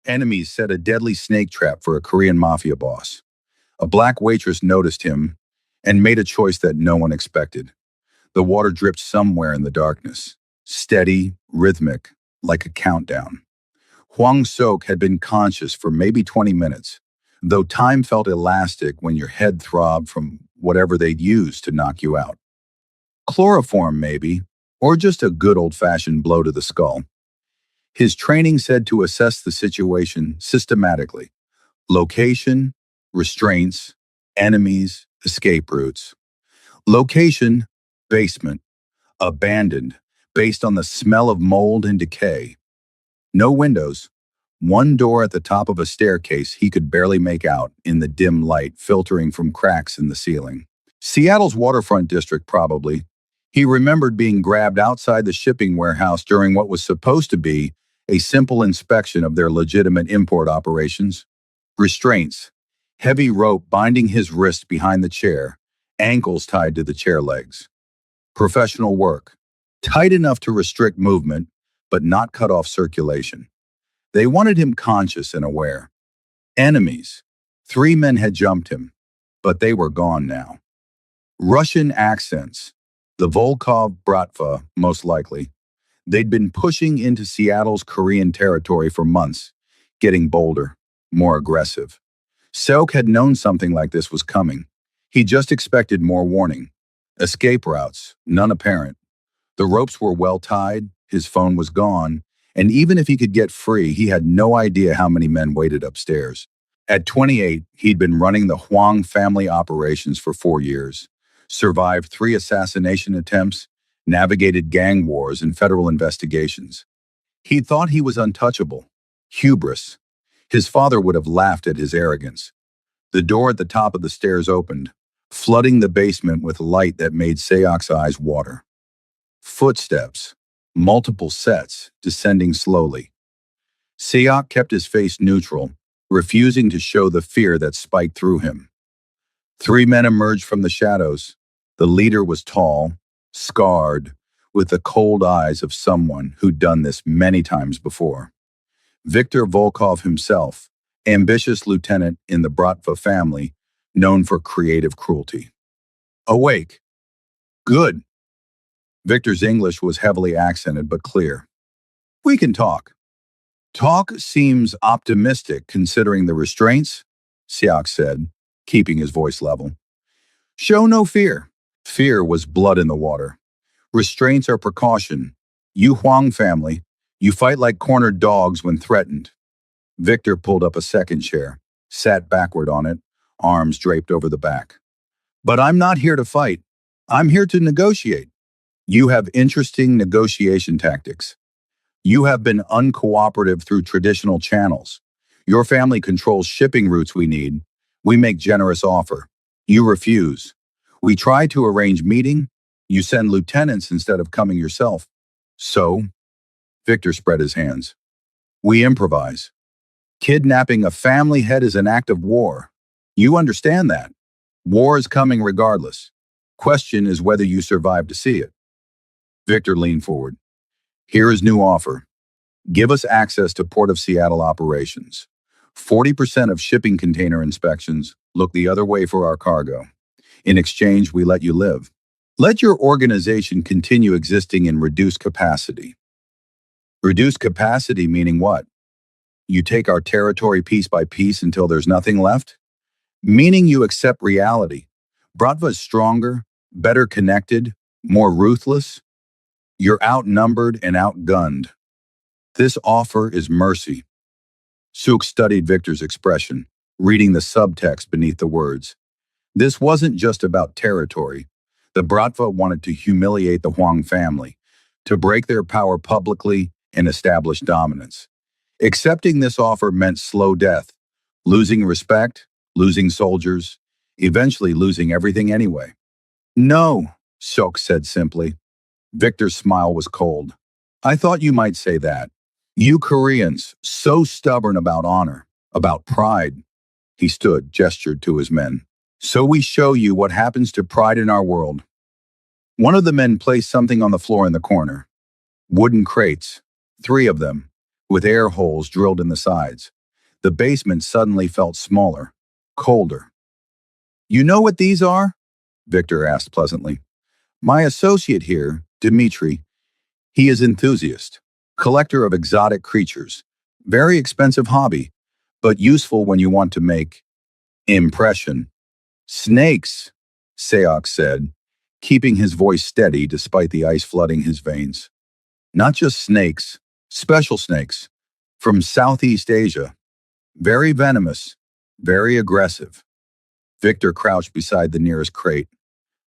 Enemies set a deadly snake trap for a Korean mafia boss. A black waitress noticed him and made a choice that no one expected. The water dripped somewhere in the darkness, steady, rhythmic, like a countdown. Hwang Sok had been conscious for maybe 20 minutes, though time felt elastic when your head throbbed from whatever they'd used to knock you out. Chloroform, maybe, or just a good old-fashioned blow to the skull. His training said to assess the situation systematically. Location, restraints, enemies, escape routes. Location, basement, abandoned, based on the smell of mold and decay. No windows. One door at the top of a staircase he could barely make out in the dim light filtering from cracks in the ceiling. Seattle's waterfront district, probably. He remembered being grabbed outside the shipping warehouse during what was supposed to be a simple inspection of their legitimate import operations. Restraints. Heavy rope binding his wrists behind the chair, ankles tied to the chair legs. Professional work. Tight enough to restrict movement, but not cut off circulation. They wanted him conscious and aware. Enemies. 3 men had jumped him, but they were gone now. Russian accents. The Volkov Bratva, most likely. They'd been pushing into Seattle's Korean territory for months, getting bolder, more aggressive. Seok had known something like this was coming. He just expected more warning. Escape routes, none apparent. The ropes were well tied, his phone was gone, and even if he could get free, he had no idea how many men waited upstairs. At 28, he'd been running the Hwang family operations for 4 years. Survived 3 assassination attempts, navigated gang wars and federal investigations. He thought he was untouchable. Hubris. His father would have laughed at his arrogance. The door at the top of the stairs opened, flooding the basement with light that made Seok's eyes water. Footsteps, multiple sets, descending slowly. Seok kept his face neutral, refusing to show the fear that spiked through him. 3 men emerged from the shadows. The leader was tall, scarred, with the cold eyes of someone who'd done this many times before. Viktor Volkov himself, ambitious lieutenant in the Bratva family, known for creative cruelty. Awake. Good. Victor's English was heavily accented but clear. We can talk. Talk seems optimistic considering the restraints, Seok said, keeping his voice level. Show no fear. Fear was blood in the water. Restraints are precaution. You Hwang family, you fight like cornered dogs when threatened. Victor pulled up a second chair, sat backward on it, arms draped over the back. But I'm not here to fight. I'm here to negotiate. You have interesting negotiation tactics. You have been uncooperative through traditional channels. Your family controls shipping routes we need. We make generous offer. You refuse. We try to arrange meeting. You send lieutenants instead of coming yourself. So, Victor spread his hands. We improvise. Kidnapping a family head is an act of war. You understand that. War is coming regardless. Question is whether you survive to see it. Victor leaned forward. Here is new offer. Give us access to Port of Seattle operations. 40% of shipping container inspections look the other way for our cargo. In exchange, we let you live. Let your organization continue existing in reduced capacity. Reduced capacity meaning what? You take our territory piece by piece until there's nothing left? Meaning you accept reality. Bratva is stronger, better connected, more ruthless. You're outnumbered and outgunned. This offer is mercy. Suk studied Victor's expression, reading the subtext beneath the words. This wasn't just about territory. The Bratva wanted to humiliate the Hwang family, to break their power publicly and establish dominance. Accepting this offer meant slow death, losing respect, losing soldiers, eventually losing everything anyway. No, Sok said simply. Victor's smile was cold. I thought you might say that. You Koreans, so stubborn about honor, about pride. He stood, gestured to his men. So we show you what happens to pride in our world. One of the men placed something on the floor in the corner. Wooden crates, 3 of them, with air holes drilled in the sides. The basement suddenly felt smaller, colder. You know what these are? Victor asked pleasantly. My associate here, Dmitri, he is enthusiast, collector of exotic creatures. Very expensive hobby, but useful when you want to make impression. Snakes, Seok said, keeping his voice steady despite the ice flooding his veins. Not just snakes, special snakes, from Southeast Asia. Very venomous, very aggressive. Victor crouched beside the nearest crate.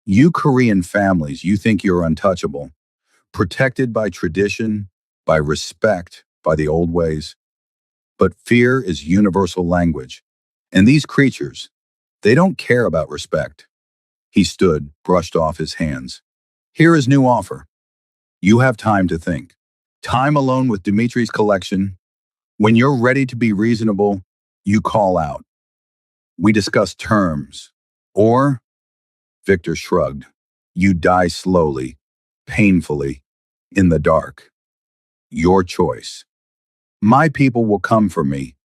You Korean families, you think you're untouchable, protected by tradition, by respect, by the old ways. But fear is universal language. And these creatures, they don't care about respect. He stood, brushed off his hands. Here is new offer. You have time to think. Time alone with Dimitri's collection. When you're ready to be reasonable, you call out. We discuss terms. Or, Victor shrugged, you die slowly, painfully, in the dark. Your choice. My people will come for me.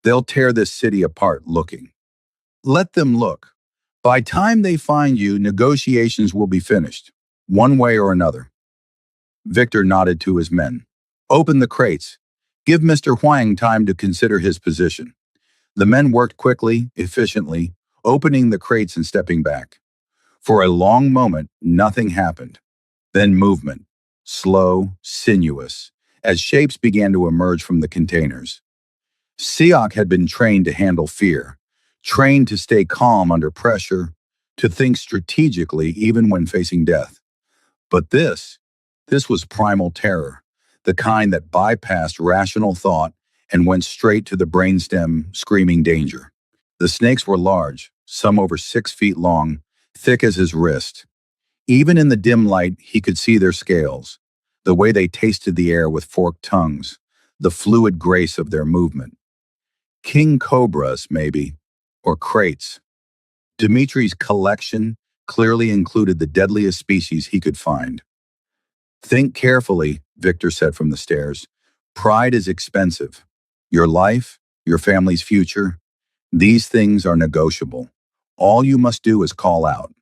They'll tear this city apart looking. Let them look. By time they find you, negotiations will be finished, one way or another. Victor nodded to his men. Open the crates. Give Mr. Huang time to consider his position. The men worked quickly, efficiently, opening the crates and stepping back. For a long moment, nothing happened. Then movement, slow, sinuous, as shapes began to emerge from the containers. Seok had been trained to handle fear, trained to stay calm under pressure, to think strategically even when facing death. But this was primal terror, the kind that bypassed rational thought and went straight to the brainstem, screaming danger. The snakes were large, some over 6 feet long, thick as his wrist. Even in the dim light, he could see their scales, the way they tasted the air with forked tongues, the fluid grace of their movement. King cobras, maybe, or crates. Dimitri's collection clearly included the deadliest species he could find. Think carefully, Victor said from the stairs. Pride is expensive. Your life, your family's future, these things are negotiable. All you must do is call out.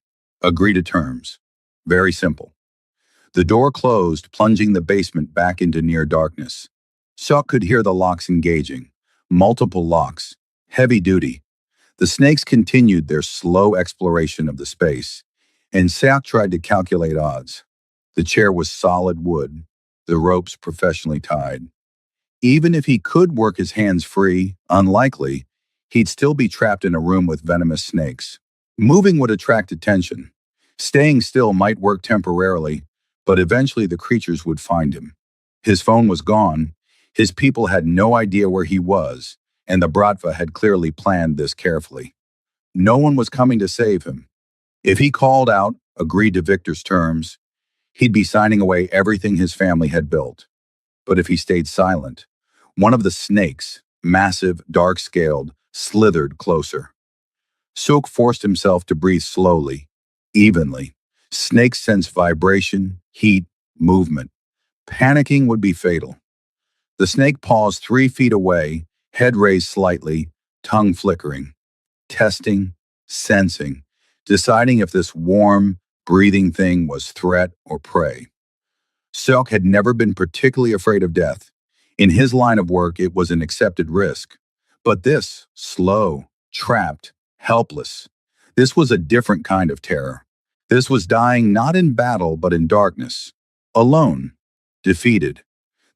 Agree to terms. Very simple. The door closed, plunging the basement back into near darkness. Seok could hear the locks engaging. Multiple locks. Heavy duty. The snakes continued their slow exploration of the space, and Seok tried to calculate odds. The chair was solid wood, the ropes professionally tied. Even if he could work his hands free, unlikely, he'd still be trapped in a room with venomous snakes. Moving would attract attention. Staying still might work temporarily, but eventually the creatures would find him. His phone was gone, his people had no idea where he was, and the Bratva had clearly planned this carefully. No one was coming to save him. If he called out, agreed to Victor's terms, he'd be signing away everything his family had built. But if he stayed silent, one of the snakes, massive, dark-scaled, slithered closer. Sook forced himself to breathe slowly, evenly. Snakes sense vibration, heat, movement. Panicking would be fatal. The snake paused 3 feet away, head raised slightly, tongue flickering. Testing, sensing, deciding if this warm, breathing thing was threat or prey. Seok had never been particularly afraid of death. In his line of work, it was an accepted risk. But this, slow, trapped, helpless, this was a different kind of terror. This was dying not in battle, but in darkness. Alone, defeated.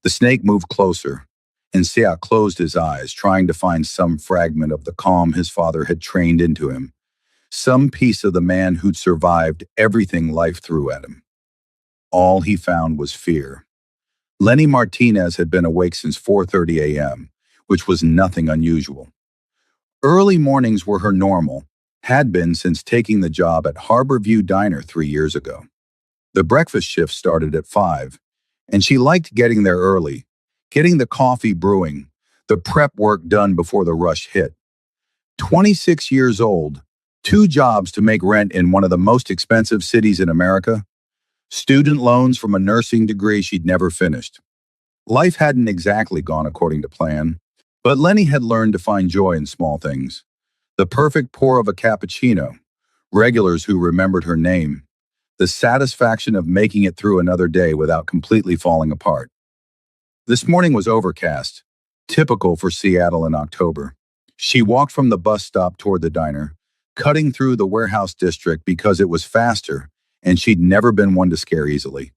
The snake moved closer, and Seok closed his eyes, trying to find some fragment of the calm his father had trained into him. Some piece of the man who'd survived everything life threw at him. All he found was fear. Lenny Martinez had been awake since 4:30 a.m., which was nothing unusual. Early mornings were her normal, had been since taking the job at Harbor View Diner 3 years ago. The breakfast shift started at 5, and she liked getting there early, getting the coffee brewing, the prep work done before the rush hit. 26 years old, 2 jobs to make rent in one of the most expensive cities in America, student loans from a nursing degree she'd never finished. Life hadn't exactly gone according to plan. But Lenny had learned to find joy in small things. The perfect pour of a cappuccino, regulars who remembered her name, the satisfaction of making it through another day without completely falling apart. This morning was overcast, typical for Seattle in October. She walked from the bus stop toward the diner, cutting through the warehouse district because it was faster, and she'd never been one to scare easily.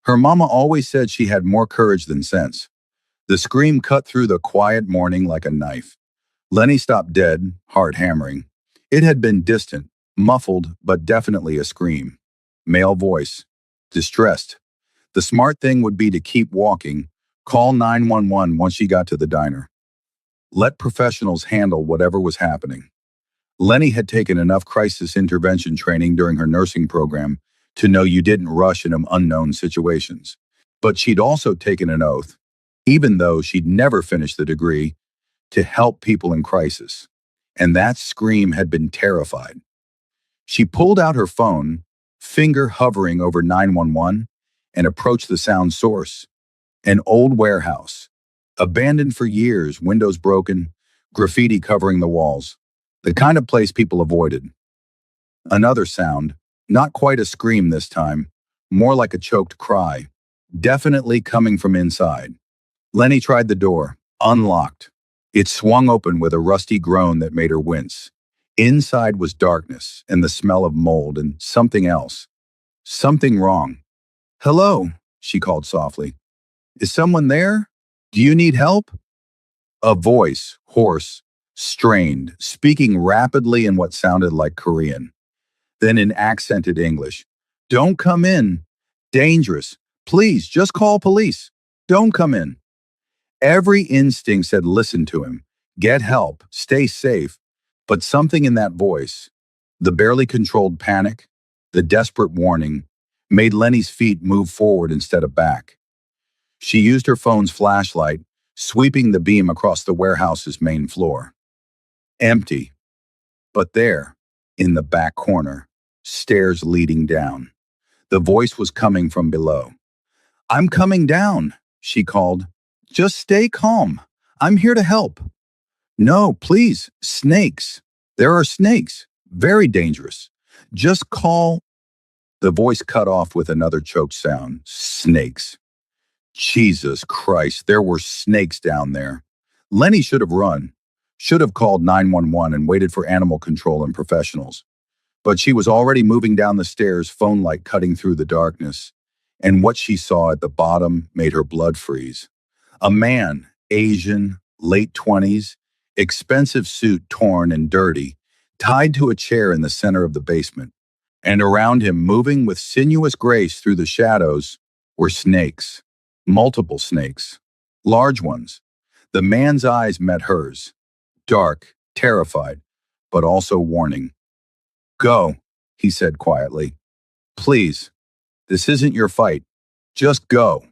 Her mama always said she had more courage than sense. The scream cut through the quiet morning like a knife. Lenny stopped dead, heart hammering. It had been distant, muffled, but definitely a scream. Male voice. Distressed. The smart thing would be to keep walking, call 911 once she got to the diner. Let professionals handle whatever was happening. Lenny had taken enough crisis intervention training during her nursing program to know you didn't rush in unknown situations. But she'd also taken an oath, even though she'd never finished the degree, to help people in crisis. And that scream had been terrified. She pulled out her phone, finger hovering over 911, and approached the sound source. An old warehouse. Abandoned for years, windows broken, graffiti covering the walls. The kind of place people avoided. Another sound, not quite a scream this time, more like a choked cry, definitely coming from inside. Lenny tried the door, unlocked. It swung open with a rusty groan that made her wince. Inside was darkness and the smell of mold and something else. Something wrong. "Hello," she called softly. "Is someone there? Do you need help?" A voice, hoarse, strained, speaking rapidly in what sounded like Korean. Then in accented English. "Don't come in. Dangerous. Please, just call police. Don't come in." Every instinct said listen to him, get help, stay safe. But something in that voice, the barely controlled panic, the desperate warning, made Lenny's feet move forward instead of back. She used her phone's flashlight, sweeping the beam across the warehouse's main floor. Empty. But there, in the back corner, stairs leading down. The voice was coming from below. "I'm coming down," she called. "Just stay calm. I'm here to help." "No, please, snakes. There are snakes. Very dangerous. Just call." The voice cut off with another choked sound. Snakes. Jesus Christ, there were snakes down there. Lenny should have run. Should have called 911 and waited for animal control and professionals. But she was already moving down the stairs, phone light cutting through the darkness. And what she saw at the bottom made her blood freeze. A man, Asian, late 20s, expensive suit torn and dirty, tied to a chair in the center of the basement. And around him, moving with sinuous grace through the shadows, were snakes. Multiple snakes. Large ones. The man's eyes met hers. Dark, terrified, but also warning. "Go," he said quietly. "Please. This isn't your fight. Just go."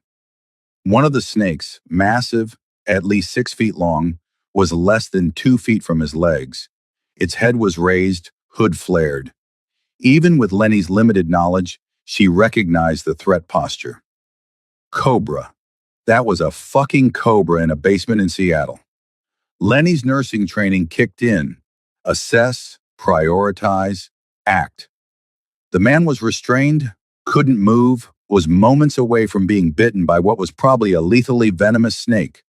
One of the snakes, massive, at least 6 feet long, was less than 2 feet from his legs. Its head was raised, hood flared. Even with Lenny's limited knowledge, she recognized the threat posture. Cobra. That was a fucking cobra in a basement in Seattle. Lenny's nursing training kicked in. Assess, prioritize, act. The man was restrained, couldn't move, was moments away from being bitten by what was probably a lethally venomous snake.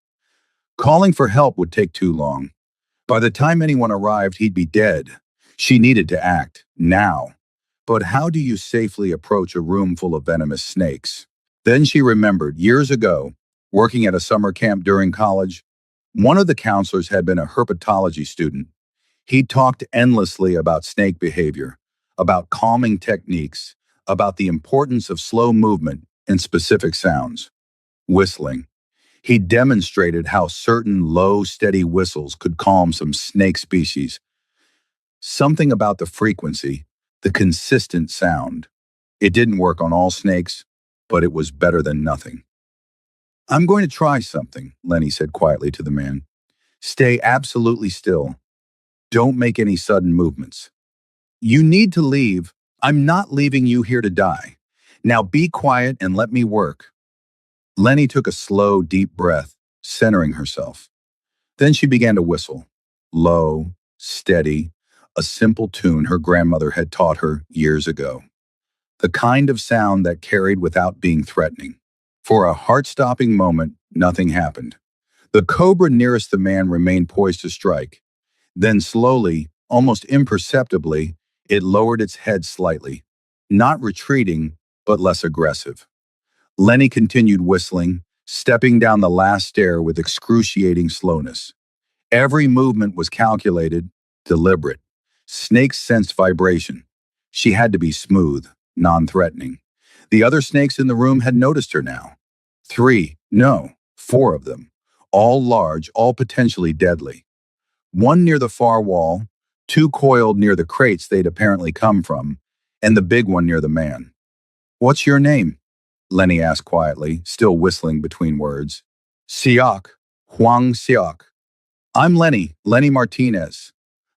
Calling for help would take too long. By the time anyone arrived, he'd be dead. She needed to act, now. But how do you safely approach a room full of venomous snakes? Then she remembered, years ago, working at a summer camp during college, one of the counselors had been a herpetology student. He'd talked endlessly about snake behavior, about calming techniques, about the importance of slow movement and specific sounds. Whistling. He demonstrated how certain low, steady whistles could calm some snake species. Something about the frequency, the consistent sound. It didn't work on all snakes, but it was better than nothing. "I'm going to try something," Lenny said quietly to the man. "Stay absolutely still. Don't make any sudden movements. You need to leave. I'm not leaving you here to die. Now be quiet and let me work." Lenny took a slow, deep breath, centering herself. Then she began to whistle. Low, steady, a simple tune her grandmother had taught her years ago. The kind of sound that carried without being threatening. For a heart-stopping moment, nothing happened. The cobra nearest the man remained poised to strike. Then slowly, almost imperceptibly, it lowered its head slightly. Not retreating, but less aggressive. Lenny continued whistling, stepping down the last stair with excruciating slowness. Every movement was calculated, deliberate. Snakes sensed vibration. She had to be smooth, non-threatening. The other snakes in the room had noticed her now. Three, no, four of them. All large, all potentially deadly. One near the far wall, two coiled near the crates they'd apparently come from, and the big one near the man. "What's your name?" Lenny asked quietly, still whistling between words. "Siak, Huang Siak. I'm Lenny Martinez.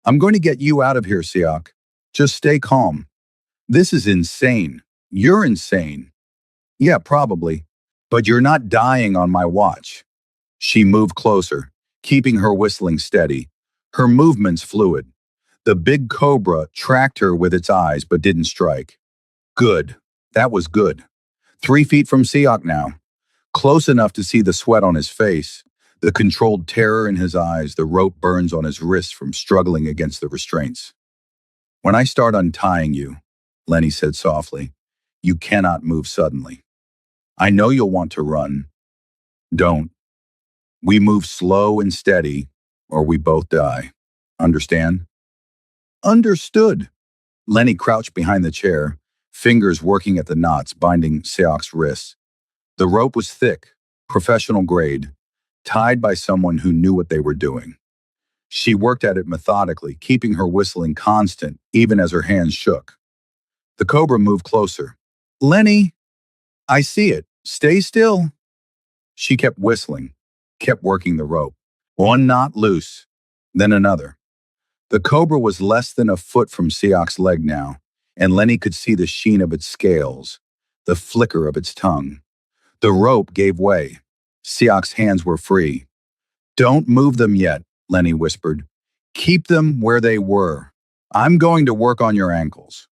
I'm going to get you out of here, Siak. Just stay calm. This is insane. You're insane. Yeah, probably. But you're not dying on my watch." She moved closer, keeping her whistling steady, her movements fluid. The big cobra tracked her with its eyes but didn't strike. Good. That was good. 3 feet from Siak now, close enough to see the sweat on his face, the controlled terror in his eyes, the rope burns on his wrists from struggling against the restraints. "When I start untying you," Lenny said softly, "you cannot move suddenly. I know you'll want to run. Don't. We move slow and steady, or we both die. Understand?" "Understood." Lenny crouched behind the chair, fingers working at the knots binding Seok's wrists. The rope was thick, professional grade, tied by someone who knew what they were doing. She worked at it methodically, keeping her whistling constant even as her hands shook. The cobra moved closer. "Lenny, I see it. Stay still." She kept whistling, kept working the rope. One knot loose, then another. The cobra was less than a foot from Siak's leg now, and Lenny could see the sheen of its scales, the flicker of its tongue. The rope gave way. Siak's hands were free. "Don't move them yet," Lenny whispered. "Keep them where they were. I'm going to work on your ankles."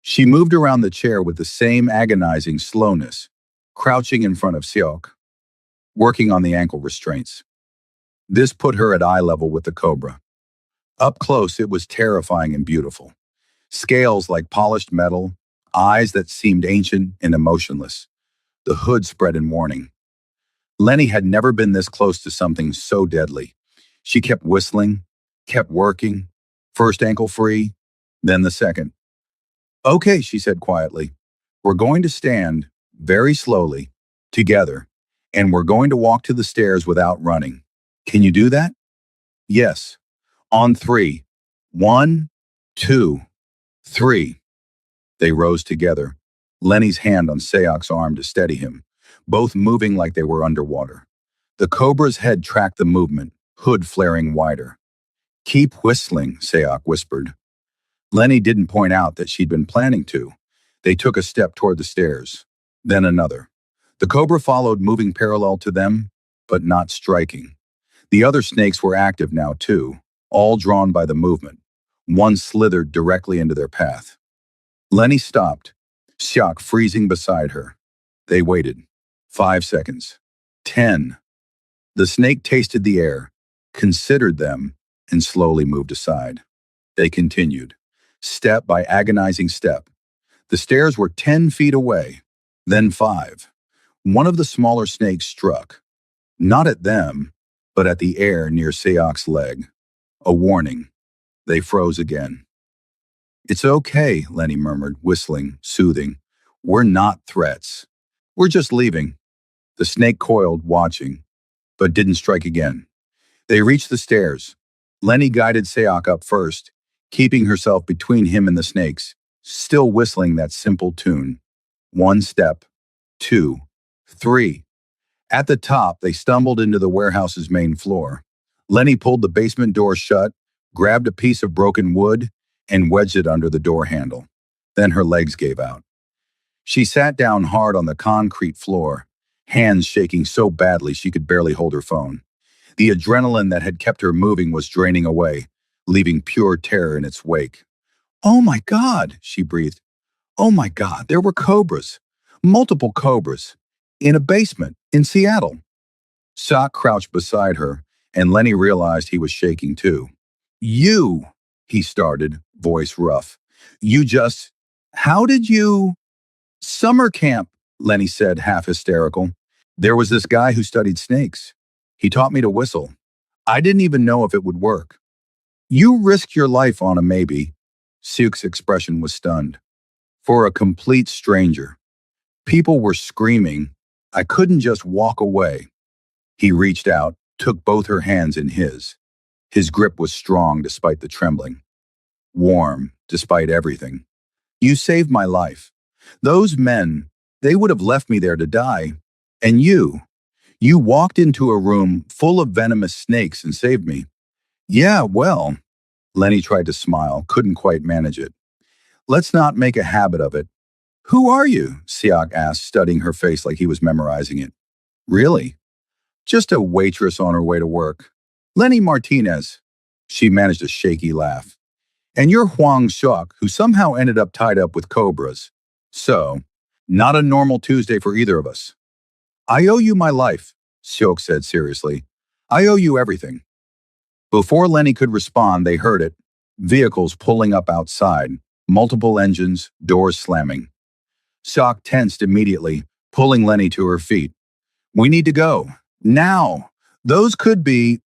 She moved around the chair with the same agonizing slowness, crouching in front of Siok, working on the ankle restraints. This put her at eye level with the cobra. Up close, it was terrifying and beautiful. Scales like polished metal, eyes that seemed ancient and emotionless. The hood spread in warning. Lenny had never been this close to something so deadly. She kept whistling, kept working. First ankle free, then the second. "Okay," she said quietly. "We're going to stand, very slowly, together, and we're going to walk to the stairs without running. Can you do that?" "Yes. On three. 1, 2, 3." They rose together, Lenny's hand on Sayok's arm to steady him, both moving like they were underwater. The cobra's head tracked the movement, hood flaring wider. "Keep whistling," Sayok whispered. Lenny didn't point out that she'd been planning to. They took a step toward the stairs, then another. The cobra followed, moving parallel to them, but not striking. The other snakes were active now, too, all drawn by the movement. One slithered directly into their path. Lenny stopped, Siak freezing beside her. They waited. 5 seconds. 10. The snake tasted the air, considered them, and slowly moved aside. They continued, step by agonizing step. The stairs were 10 feet away, then 5. One of the smaller snakes struck, not at them, but at the air near Sayok's leg. A warning. They froze again. "It's okay," Lenny murmured, whistling, soothing. "We're not threats. We're just leaving." The snake coiled, watching, but didn't strike again. They reached the stairs. Lenny guided Sayok up first, keeping herself between him and the snakes, still whistling that simple tune. 1 step, 2, 3. At the top, they stumbled into the warehouse's main floor. Lenny pulled the basement door shut, grabbed a piece of broken wood, and wedged it under the door handle. Then her legs gave out. She sat down hard on the concrete floor, hands shaking so badly she could barely hold her phone. The adrenaline that had kept her moving was draining away, leaving pure terror in its wake. "Oh my God," she breathed. "Oh my God, there were cobras. Multiple cobras. In a basement, in Seattle." Sock crouched beside her, and Lenny realized he was shaking too. "You," he started, voice rough. "You just. How did you?" "Summer camp," Lenny said, half hysterical. "There was this guy who studied snakes. He taught me to whistle. I didn't even know if it would work." "You risked your life on a maybe." Sook's expression was stunned. "For a complete stranger. People were screaming. I couldn't just walk away." He reached out, took both her hands in his. His grip was strong despite the trembling, warm despite everything. "You saved my life. Those men, they would have left me there to die. And you walked into a room full of venomous snakes and saved me." "Yeah, well," Lenny tried to smile, couldn't quite manage it. "Let's not make a habit of it." "Who are you?" Siak asked, studying her face like he was memorizing it. "Really?" "Just a waitress on her way to work. Lenny Martinez." She managed a shaky laugh. "And you're Huang Shuk, who somehow ended up tied up with cobras. So, not a normal Tuesday for either of us." "I owe you my life," Shuk said seriously. "I owe you everything." Before Lenny could respond, they heard it. Vehicles pulling up outside, multiple engines, doors slamming. Shuk tensed immediately, pulling Lenny to her feet. "We need to go. Now. Those could be."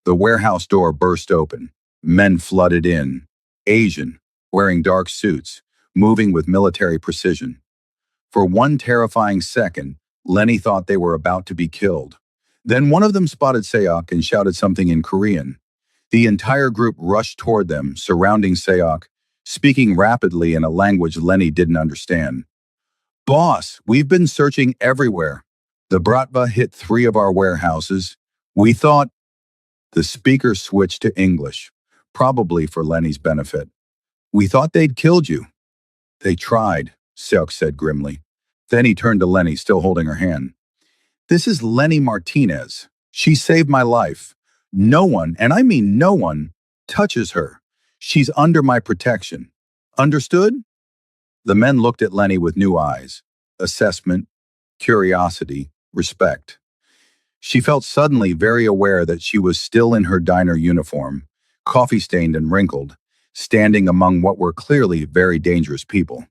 The warehouse door burst open. Men flooded in. Asian, wearing dark suits, moving with military precision. For one terrifying second, Lenny thought they were about to be killed. Then one of them spotted Seok and shouted something in Korean. The entire group rushed toward them, surrounding Seok, speaking rapidly in a language Lenny didn't understand. "Boss, we've been searching everywhere. The Bratva hit 3 of our warehouses. We thought." The speaker switched to English, probably for Lenny's benefit. "We thought they'd killed you." "They tried," Seok said grimly. Then he turned to Lenny, still holding her hand. "This is Lenny Martinez. She saved my life. No one, and I mean no one, touches her. She's under my protection. Understood?" The men looked at Lenny with new eyes. Assessment, curiosity, respect. She felt suddenly very aware that she was still in her diner uniform, coffee-stained and wrinkled, standing among what were clearly very dangerous people.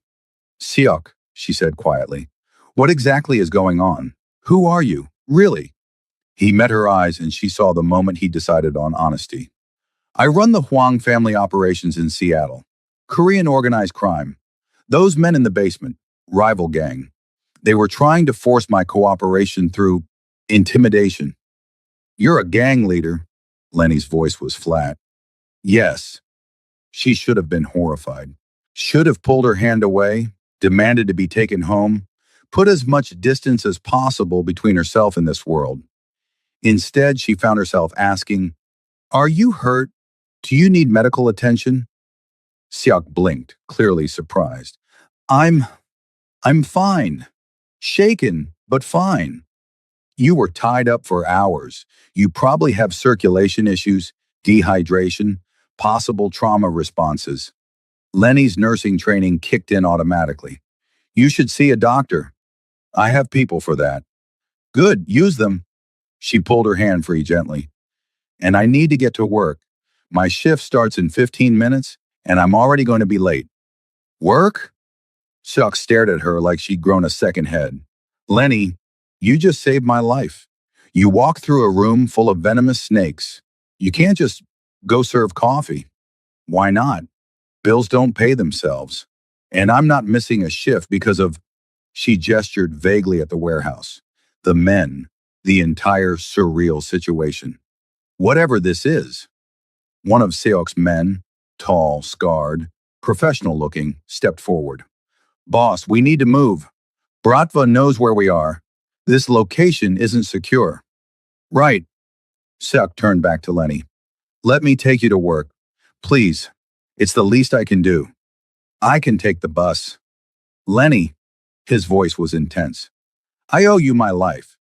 "Siok," she said quietly, "what exactly is going on? Who are you, really?" He met her eyes and she saw the moment he decided on honesty. "I run the Huang family operations in Seattle. Korean organized crime. Those men in the basement, rival gang. They were trying to force my cooperation through intimidation." "You're a gang leader." Lenny's voice was flat. "Yes." She should have been horrified. Should have pulled her hand away, demanded to be taken home, put as much distance as possible between herself and this world. Instead, she found herself asking, "Are you hurt? Do you need medical attention?" Siak blinked, clearly surprised. I'm fine. Shaken, but fine." "You were tied up for hours. You probably have circulation issues, dehydration, possible trauma responses." Lenny's nursing training kicked in automatically. "You should see a doctor. I have people for that." "Good, use them." She pulled her hand free gently. "And I need to get to work. My shift starts in 15 minutes, and I'm already going to be late." "Work?" Chuck stared at her like she'd grown a second head. "Lenny, you just saved my life. You walk through a room full of venomous snakes. You can't just go serve coffee." "Why not? Bills don't pay themselves. And I'm not missing a shift because of." She gestured vaguely at the warehouse. The men, the entire surreal situation. "Whatever this is." One of Seok's men, tall, scarred, professional looking, stepped forward. "Boss, we need to move. Bratva knows where we are. This location isn't secure." "Right." Seok turned back to Lenny. "Let me take you to work. Please. It's the least I can do. I can take the bus." "Lenny," his voice was intense, "I owe you my life.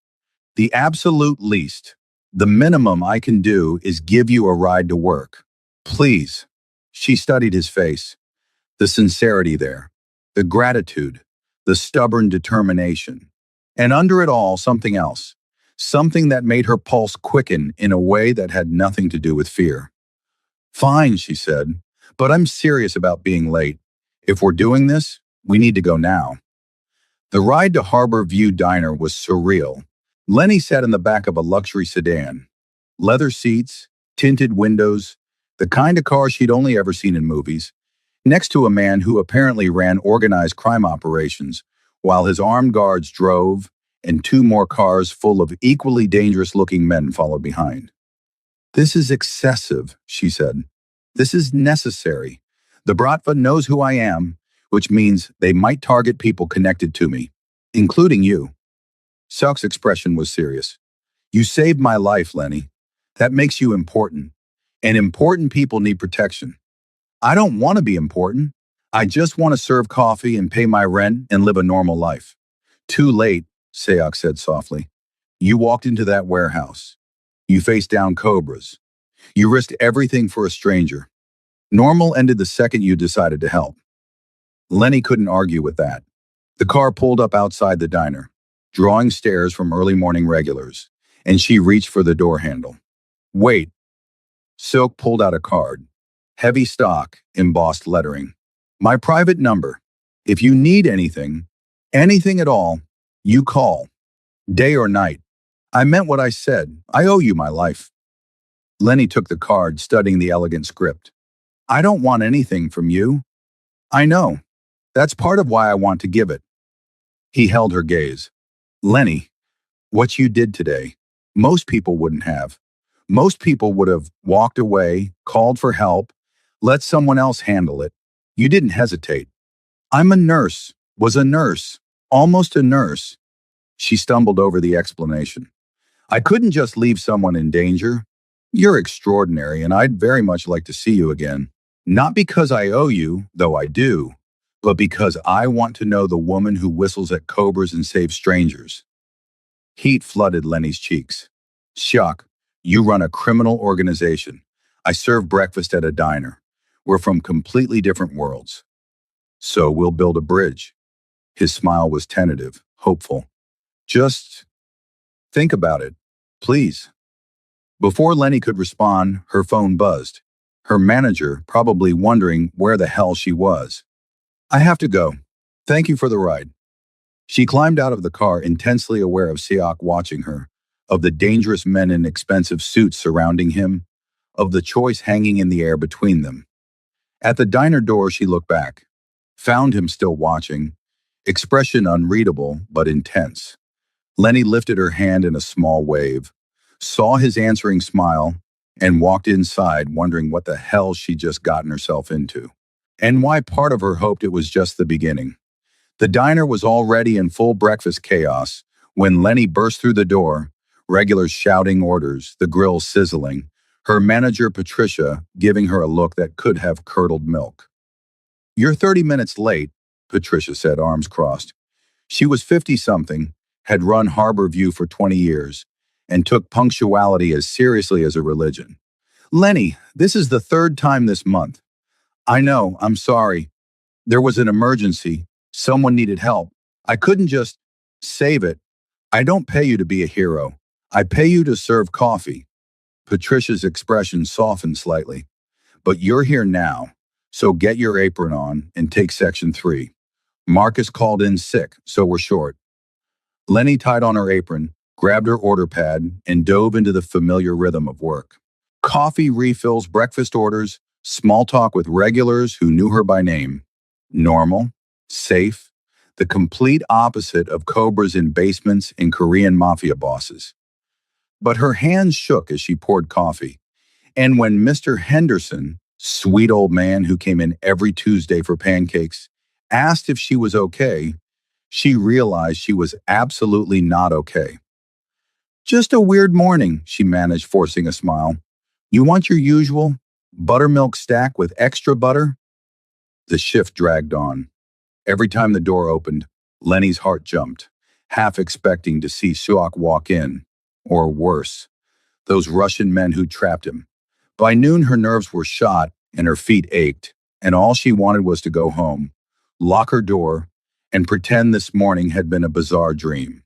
The absolute least. The minimum I can do is give you a ride to work. Please. She studied his face. The sincerity there, the gratitude, the stubborn determination. And under it all, something else. Something that made her pulse quicken in a way that had nothing to do with fear. Fine, she said, but I'm serious about being late. If we're doing this, we need to go now. The ride to Harbor View Diner was surreal. Lenny sat in the back of a luxury sedan. Leather seats, tinted windows, the kind of car she'd only ever seen in movies, next to a man who apparently ran organized crime operations, while his armed guards drove and two more cars full of equally dangerous-looking men followed behind. This is excessive, she said. This is necessary. The Bratva knows who I am, which means they might target people connected to me, including you. Suk's expression was serious. You saved my life, Lenny. That makes you important. And important people need protection. I don't want to be important. I just want to serve coffee and pay my rent and live a normal life. Too late, Sayok said softly. You walked into that warehouse. You faced down cobras. You risked everything for a stranger. Normal ended the second you decided to help. Lenny couldn't argue with that. The car pulled up outside the diner, drawing stares from early morning regulars, and she reached for the door handle. Wait. Silk pulled out a card. Heavy stock, embossed lettering. My private number. If you need anything at all, you call. Day or night. I meant what I said. I owe you my life. Lenny took the card, studying the elegant script. I don't want anything from you. I know. That's part of why I want to give it. He held her gaze. Lenny, what you did today, most people wouldn't have. Most people would have walked away, called for help, let someone else handle it. You didn't hesitate. I'm a nurse, was a nurse, almost a nurse. She stumbled over the explanation. I couldn't just leave someone in danger. You're extraordinary, and I'd very much like to see you again. Not because I owe you, though I do, but because I want to know the woman who whistles at cobras and saves strangers. Heat flooded Lenny's cheeks. Shock, you run a criminal organization. I serve breakfast at a diner. We're from completely different worlds. So we'll build a bridge. His smile was tentative, hopeful. Just think about it, please. Before Lenny could respond, her phone buzzed. Her manager, probably wondering where the hell she was. I have to go. Thank you for the ride. She climbed out of the car, intensely aware of Siak watching her, of the dangerous men in expensive suits surrounding him, of the choice hanging in the air between them. At the diner door, she looked back, found him still watching, expression unreadable but intense. Lenny lifted her hand in a small wave, saw his answering smile, and walked inside, wondering what the hell she'd just gotten herself into, and why part of her hoped it was just the beginning. The diner was already in full breakfast chaos when Lenny burst through the door, regulars shouting orders, the grill sizzling, her manager Patricia giving her a look that could have curdled milk. You're 30 minutes late, Patricia said, arms crossed. She was 50-something, had run Harbor View for 20 years, and took punctuality as seriously as a religion. Lenny, this is the third time this month. I know, I'm sorry. There was an emergency. Someone needed help. I couldn't just save it. I don't pay you to be a hero. I pay you to serve coffee. Patricia's expression softened slightly. But you're here now, so get your apron on and take section 3. Marcus called in sick, so we're short. Lenny tied on her apron, grabbed her order pad, and dove into the familiar rhythm of work. Coffee refills, breakfast orders, small talk with regulars who knew her by name. Normal, safe, the complete opposite of cobras in basements and Korean Mafia bosses. But her hands shook as she poured coffee. And when Mr. Henderson, sweet old man who came in every Tuesday for pancakes, asked if she was okay, she realized she was absolutely not okay. Just a weird morning, she managed, forcing a smile. You want your usual buttermilk stack with extra butter? The shift dragged on. Every time the door opened, Lenny's heart jumped, half expecting to see Suak walk in, or worse. those Russian men who trapped him. By noon, her nerves were shot and her feet ached, and all she wanted was to go home, lock her door, and pretend this morning had been a bizarre dream.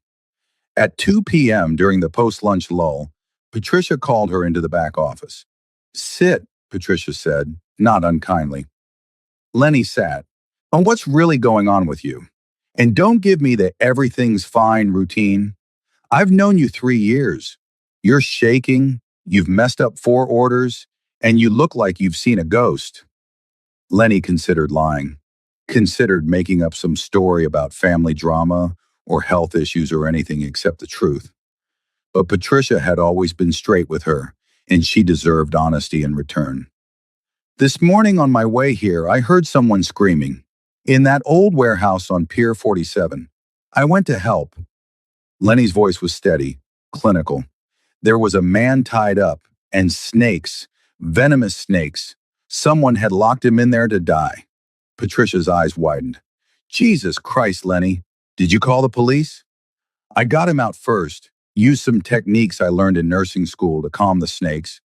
At 2 p.m. during the post-lunch lull, Patricia called her into the back office. "Sit," Patricia said, not unkindly. Lenny sat. "Oh, what's really going on with you? And don't give me the everything's fine routine. I've known you 3 years. You're shaking, you've messed up 4 orders, and you look like you've seen a ghost." Lenny considered lying, considered making up some story about family drama or health issues or anything except the truth. But Patricia had always been straight with her, and she deserved honesty in return. "This morning on my way here, I heard someone screaming. In that old warehouse on Pier 47. I went to help." Lenny's voice was steady, clinical. There was a man tied up, and snakes, venomous snakes. Someone had locked him in there to die. Patricia's eyes widened. "Jesus Christ, Lenny. Did you call the police?" "I got him out first, used some techniques I learned in nursing school to calm the snakes,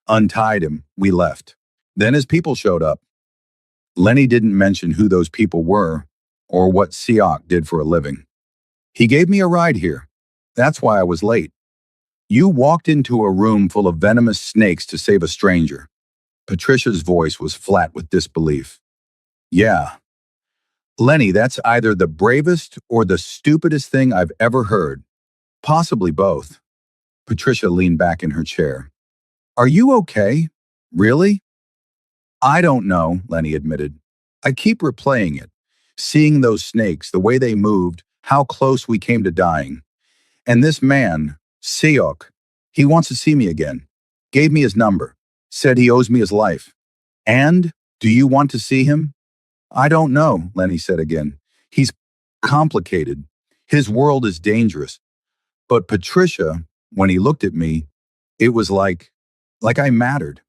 untied him, we left. Then his people showed up." Lenny didn't mention who those people were or what Siak did for a living. "He gave me a ride here. That's why I was late." "You walked into a room full of venomous snakes to save a stranger." Patricia's voice was flat with disbelief. "Yeah. Lenny, that's either the bravest or the stupidest thing I've ever heard. Possibly both." Patricia leaned back in her chair. "Are you okay? Really?" "I don't know," Lenny admitted. "I keep replaying it, seeing those snakes, the way they moved, how close we came to dying. And this man, Siok, he wants to see me again. Gave me his number. Said he owes me his life. And, do you want to see him?" "I don't know," Lenny said again. "He's complicated. His world is dangerous." But Patricia, when he looked at me, it was like I mattered.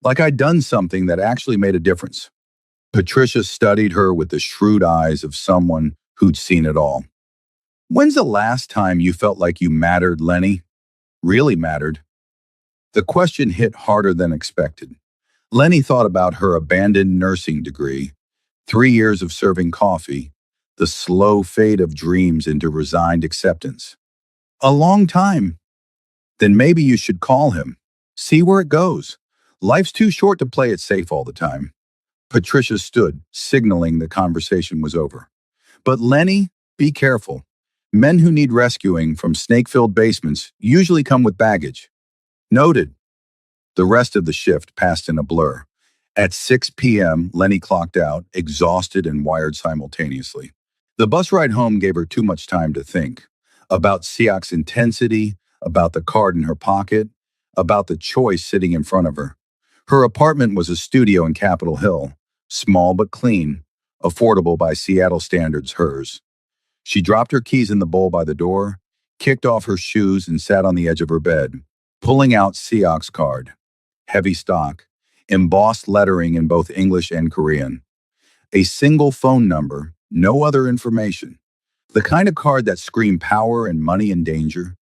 Like I'd done something that actually made a difference. Patricia studied her with the shrewd eyes of someone who'd seen it all. "When's the last time you felt like you mattered, Lenny? Really mattered?" The question hit harder than expected. Lenny thought about her abandoned nursing degree, 3 years of serving coffee, the slow fade of dreams into resigned acceptance. "A long time. Then maybe you should call him. See where it goes. Life's too short to play it safe all the time." Patricia stood, signaling the conversation was over. "But Lenny, be careful. Men who need rescuing from snake-filled basements usually come with baggage." "Noted." The rest of the shift passed in a blur. At 6 p.m., Lenny clocked out, exhausted and wired simultaneously. The bus ride home gave her too much time to think. About Siak's intensity, about the card in her pocket, about the choice sitting in front of her. Her apartment was a studio in Capitol Hill, small but clean, affordable by Seattle standards, hers. She dropped her keys in the bowl by the door, kicked off her shoes and sat on the edge of her bed, pulling out Siak's card. Heavy stock, embossed lettering in both English and Korean. A single phone number, no other information. The kind of card that screamed power and money and danger.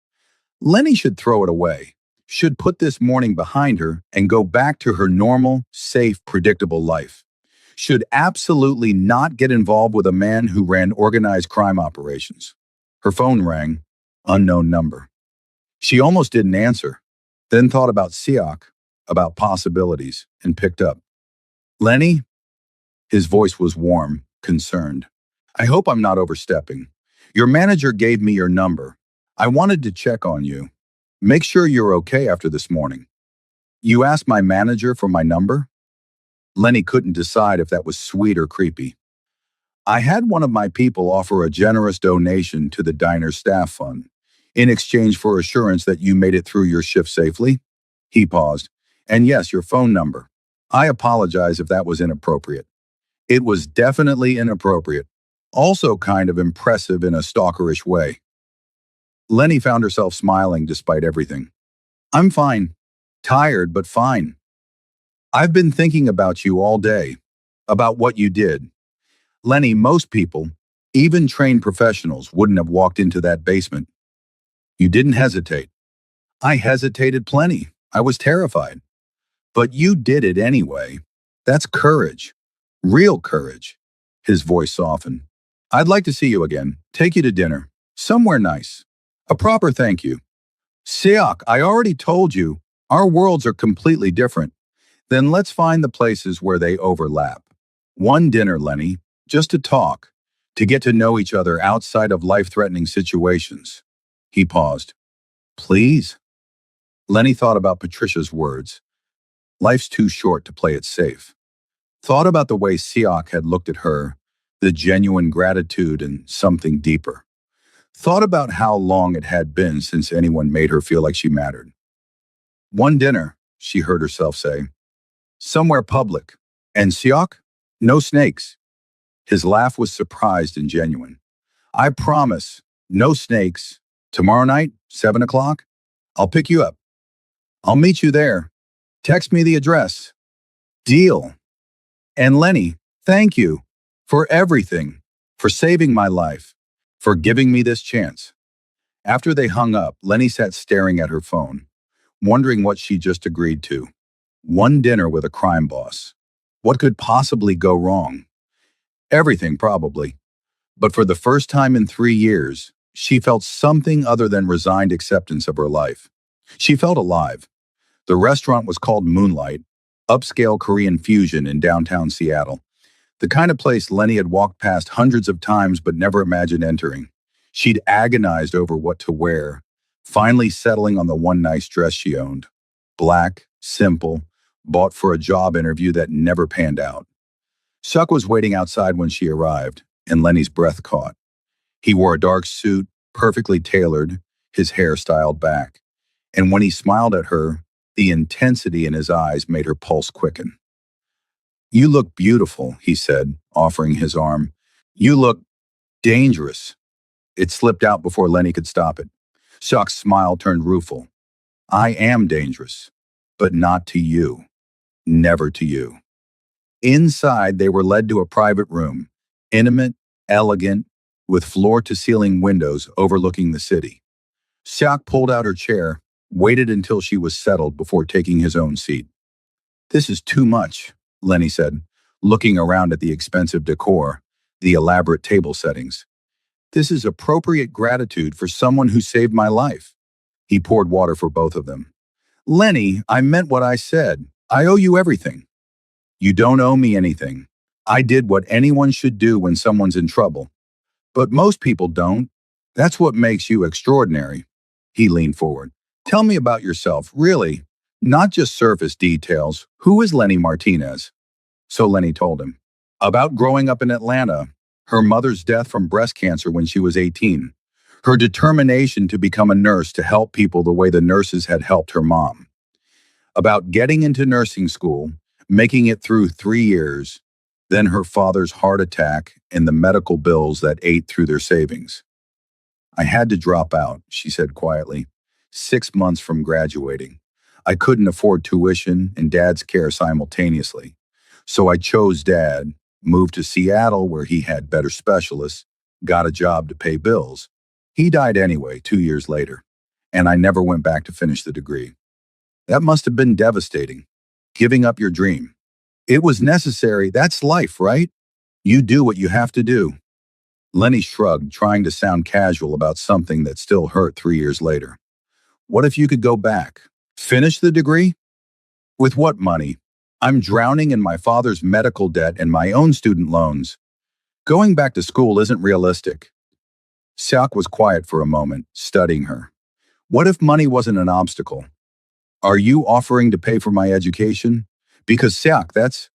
Lenny should throw it away, should put this morning behind her and go back to her normal, safe, predictable life. Should absolutely not get involved with a man who ran organized crime operations. Her phone rang, unknown number. She almost didn't answer, then thought about Siak, about possibilities, and picked up. "Lenny?" His voice was warm, concerned. "I hope I'm not overstepping. Your manager gave me your number. I wanted to check on you. Make sure you're okay after this morning." "You asked my manager for my number?" Lenny couldn't decide if that was sweet or creepy. "I had one of my people offer a generous donation to the diner's staff fund, in exchange for assurance that you made it through your shift safely." He paused. "And yes, your phone number. I apologize if that was inappropriate." It was definitely inappropriate. Also kind of impressive in a stalkerish way. Lenny found herself smiling despite everything. "I'm fine. Tired, but fine. I've been thinking about you all day, about what you did. Lenny, most people, even trained professionals, wouldn't have walked into that basement. You didn't hesitate. I hesitated plenty. I was terrified. But you did it anyway. That's courage. Real courage. His voice softened. I'd like to see you again. Take you to dinner. Somewhere nice. A proper thank you. Siak, I already told you, our worlds are completely different. Then let's find the places where they overlap. One dinner, Lenny, just to talk, to get to know each other outside of life-threatening situations. He paused. Please? Lenny thought about Patricia's words. Life's too short to play it safe. Thought about the way Siak had looked at her, the genuine gratitude and something deeper. Thought about how long it had been since anyone made her feel like she mattered. One dinner, she heard herself say. Somewhere public. And Siak? No snakes. His laugh was surprised and genuine. I promise, no snakes. Tomorrow night, 7 o'clock, I'll pick you up. I'll meet you there. Text me the address. Deal. And Lenny, thank you for everything, for saving my life, for giving me this chance. After they hung up, Lenny sat staring at her phone, wondering what she just agreed to. One dinner with a crime boss. What could possibly go wrong? Everything, probably. But for the first time in 3 years, she felt something other than resigned acceptance of her life. She felt alive. The restaurant was called Moonlight, upscale Korean fusion in downtown Seattle. The kind of place Lenny had walked past hundreds of times but never imagined entering. She'd agonized over what to wear, finally settling on the one nice dress she owned. Black, simple, bought for a job interview that never panned out. Suck was waiting outside when she arrived, and Lenny's breath caught. He wore a dark suit, perfectly tailored, his hair styled back. And when he smiled at her, the intensity in his eyes made her pulse quicken. You look beautiful, he said, offering his arm. You look dangerous. It slipped out before Lenny could stop it. Suck's smile turned rueful. I am dangerous, but not to you. Never to you. Inside, they were led to a private room, intimate, elegant, with floor-to-ceiling windows overlooking the city. Siak pulled out her chair, waited until she was settled before taking his own seat. This is too much, Lenny said, looking around at the expensive decor, the elaborate table settings. This is appropriate gratitude for someone who saved my life. He poured water for both of them. Lenny, I meant what I said. I owe you everything. You don't owe me anything. I did what anyone should do when someone's in trouble. But most people don't. That's what makes you extraordinary. He leaned forward. Tell me about yourself, really. Not just surface details. Who is Lenny Martinez? So Lenny told him. About growing up in Atlanta, her mother's death from breast cancer when she was 18, her determination to become a nurse to help people the way the nurses had helped her mom. About getting into nursing school, making it through 3 years, then her father's heart attack and the medical bills that ate through their savings. I had to drop out, she said quietly, 6 months from graduating. I couldn't afford tuition and Dad's care simultaneously. So I chose Dad, moved to Seattle where he had better specialists, got a job to pay bills. He died anyway 2 years later, and I never went back to finish the degree. That must have been devastating, giving up your dream. It was necessary, that's life, right? You do what you have to do. Lenny shrugged, trying to sound casual about something that still hurt 3 years later. What if you could go back? Finish the degree? With what money? I'm drowning in my father's medical debt and my own student loans. Going back to school isn't realistic. Siak was quiet for a moment, studying her. What if money wasn't an obstacle? Are you offering to pay for my education? Because Siak, that's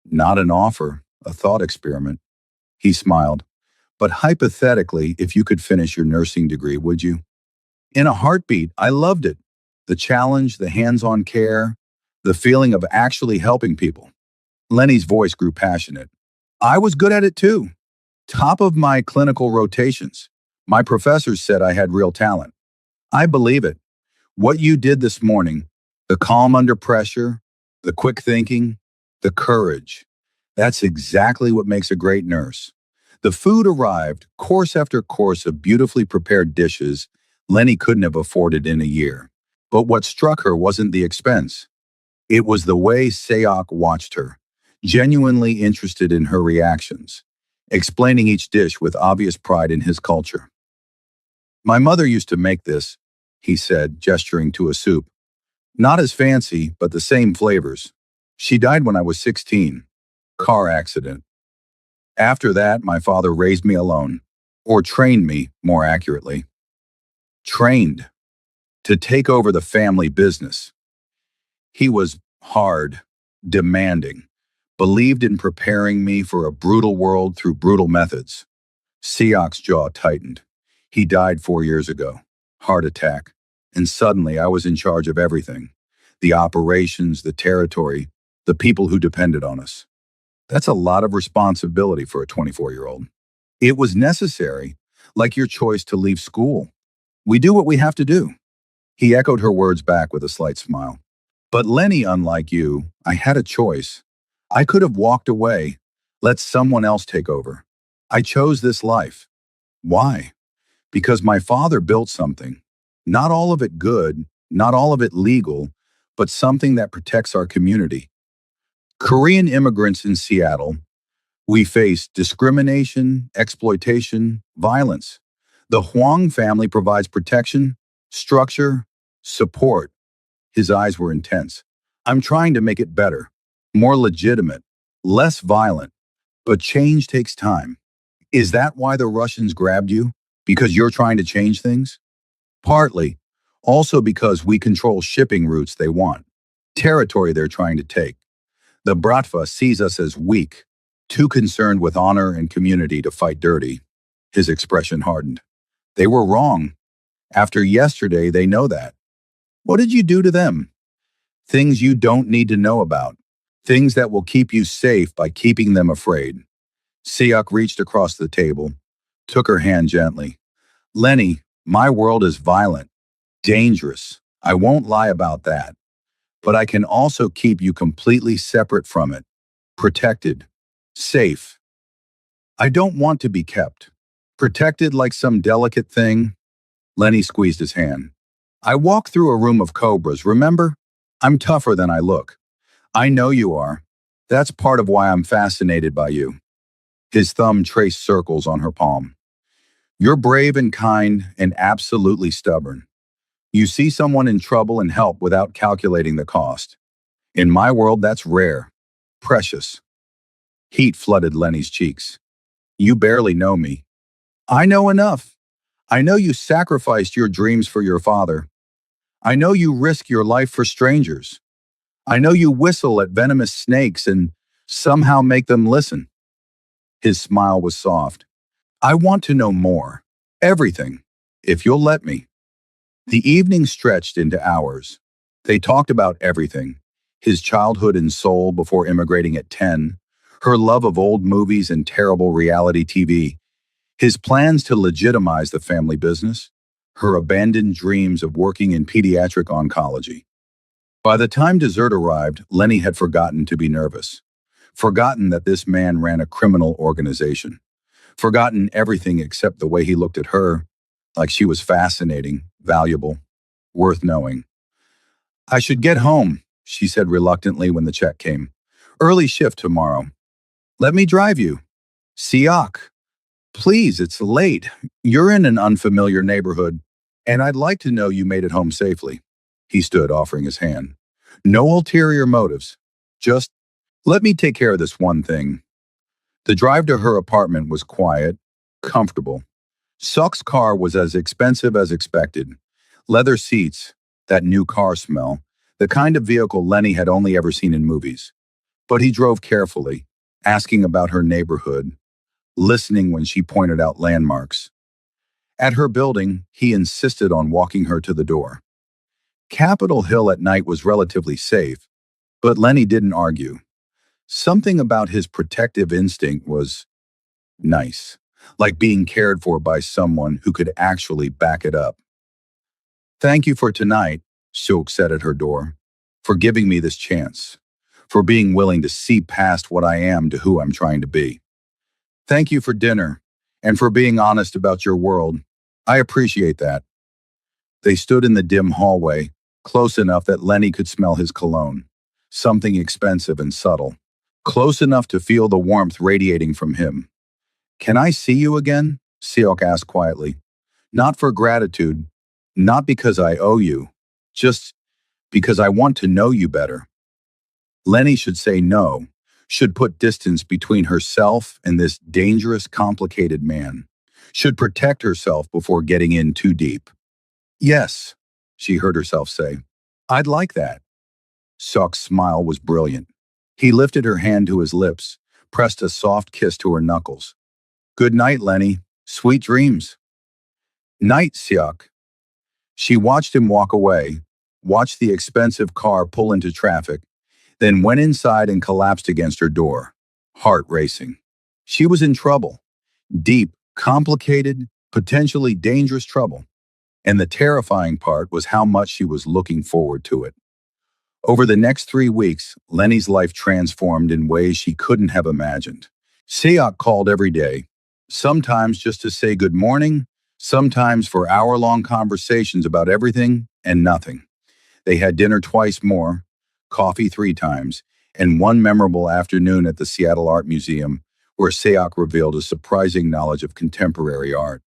not an offer, a thought experiment. He smiled. But hypothetically, if you could finish your nursing degree, would you? In a heartbeat, I loved it. The challenge, the hands-on care, the feeling of actually helping people. Lenny's voice grew passionate. I was good at it too. Top of my clinical rotations. My professors said I had real talent. I believe it. What you did this morning, the calm under pressure, the quick thinking, the courage. That's exactly what makes a great nurse. The food arrived, course after course of beautifully prepared dishes Lenny couldn't have afforded in a year. But what struck her wasn't the expense. It was the way Sayok watched her, genuinely interested in her reactions, explaining each dish with obvious pride in his culture. My mother used to make this, he said, gesturing to a soup. Not as fancy, but the same flavors. She died when I was 16. Car accident. After that, my father raised me alone. Or trained me, more accurately. Trained to take over the family business. He was hard, demanding, believed in preparing me for a brutal world through brutal methods. Siok's jaw tightened. He died 4 years ago. Heart attack. And suddenly I was in charge of everything. The operations, the territory, the people who depended on us. That's a lot of responsibility for a 24-year-old. It was necessary, like your choice to leave school. We do what we have to do. He echoed her words back with a slight smile. But Lenny, unlike you, I had a choice. I could have walked away, let someone else take over. I chose this life. Why? Because my father built something. Not all of it good, not all of it legal, but something that protects our community. Korean immigrants in Seattle, we face discrimination, exploitation, violence. The Huang family provides protection, structure, support. His eyes were intense. I'm trying to make it better, more legitimate, less violent, but change takes time. Is that why the Russians grabbed you? Because you're trying to change things? Partly. Also because we control shipping routes they want, territory they're trying to take. The Bratva sees us as weak, too concerned with honor and community to fight dirty. His expression hardened. They were wrong. After yesterday, they know that. What did you do to them? Things you don't need to know about. Things that will keep you safe by keeping them afraid. Siok reached across the table, took her hand gently. Lenny, my world is violent, dangerous. I won't lie about that. But I can also keep you completely separate from it, protected, safe. I don't want to be kept. Protected like some delicate thing. Lenny squeezed his hand. I walk through a room of cobras, remember? I'm tougher than I look. I know you are. That's part of why I'm fascinated by you. His thumb traced circles on her palm. You're brave and kind and absolutely stubborn. You see someone in trouble and help without calculating the cost. In my world, that's rare. Precious. Heat flooded Lenny's cheeks. You barely know me. I know enough. I know you sacrificed your dreams for your father. I know you risk your life for strangers. I know you whistle at venomous snakes and somehow make them listen. His smile was soft. I want to know more. Everything. If you'll let me. The evening stretched into hours. They talked about everything. His childhood in Seoul before immigrating at 10, her love of old movies and terrible reality TV, his plans to legitimize the family business, her abandoned dreams of working in pediatric oncology. By the time dessert arrived, Lenny had forgotten to be nervous. Forgotten that this man ran a criminal organization. Forgotten everything except the way he looked at her, like she was fascinating, valuable, worth knowing. I should get home, she said reluctantly when the check came. Early shift tomorrow. Let me drive you. Siok. Please, it's late. You're in an unfamiliar neighborhood, and I'd like to know you made it home safely. He stood, offering his hand. No ulterior motives. Just, let me take care of this one thing. The drive to her apartment was quiet, comfortable. Suk's car was as expensive as expected. Leather seats, that new car smell, the kind of vehicle Lenny had only ever seen in movies. But he drove carefully, asking about her neighborhood, listening when she pointed out landmarks. At her building, he insisted on walking her to the door. Capitol Hill at night was relatively safe, but Lenny didn't argue. Something about his protective instinct was nice, like being cared for by someone who could actually back it up. Thank you for tonight, Sook said at her door, for giving me this chance, for being willing to see past what I am to who I'm trying to be. Thank you for dinner, and for being honest about your world. I appreciate that. They stood in the dim hallway, close enough that Lenny could smell his cologne, something expensive and subtle, close enough to feel the warmth radiating from him. Can I see you again? Seok asked quietly. Not for gratitude, not because I owe you, just because I want to know you better. Lenny should say no, should put distance between herself and this dangerous, complicated man, should protect herself before getting in too deep. Yes, she heard herself say. I'd like that. Seok's smile was brilliant. He lifted her hand to his lips, pressed a soft kiss to her knuckles. Good night, Lenny. Sweet dreams. Night, Seok. She watched him walk away, watched the expensive car pull into traffic, then went inside and collapsed against her door, heart racing. She was in trouble. Deep, complicated, potentially dangerous trouble. And the terrifying part was how much she was looking forward to it. Over the next 3 weeks, Lenny's life transformed in ways she couldn't have imagined. Seok called every day, sometimes just to say good morning, sometimes for hour-long conversations about everything and nothing. They had dinner twice more, coffee 3 times, and one memorable afternoon at the Seattle Art Museum where Seok revealed a surprising knowledge of contemporary art.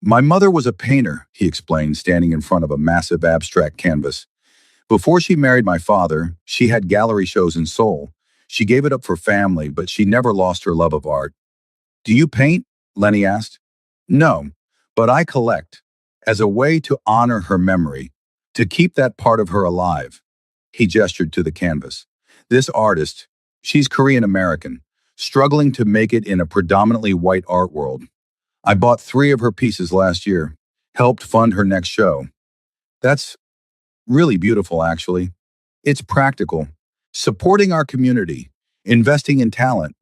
My mother was a painter, he explained, standing in front of a massive abstract canvas. Before she married my father, she had gallery shows in Seoul. She gave it up for family, but she never lost her love of art. Do you paint? Lenny asked. No, but I collect, as a way to honor her memory, to keep that part of her alive. He gestured to the canvas. This artist, she's Korean American, struggling to make it in a predominantly white art world. I bought 3 of her pieces last year, helped fund her next show. That's really beautiful, actually. It's practical, supporting our community, investing in talent,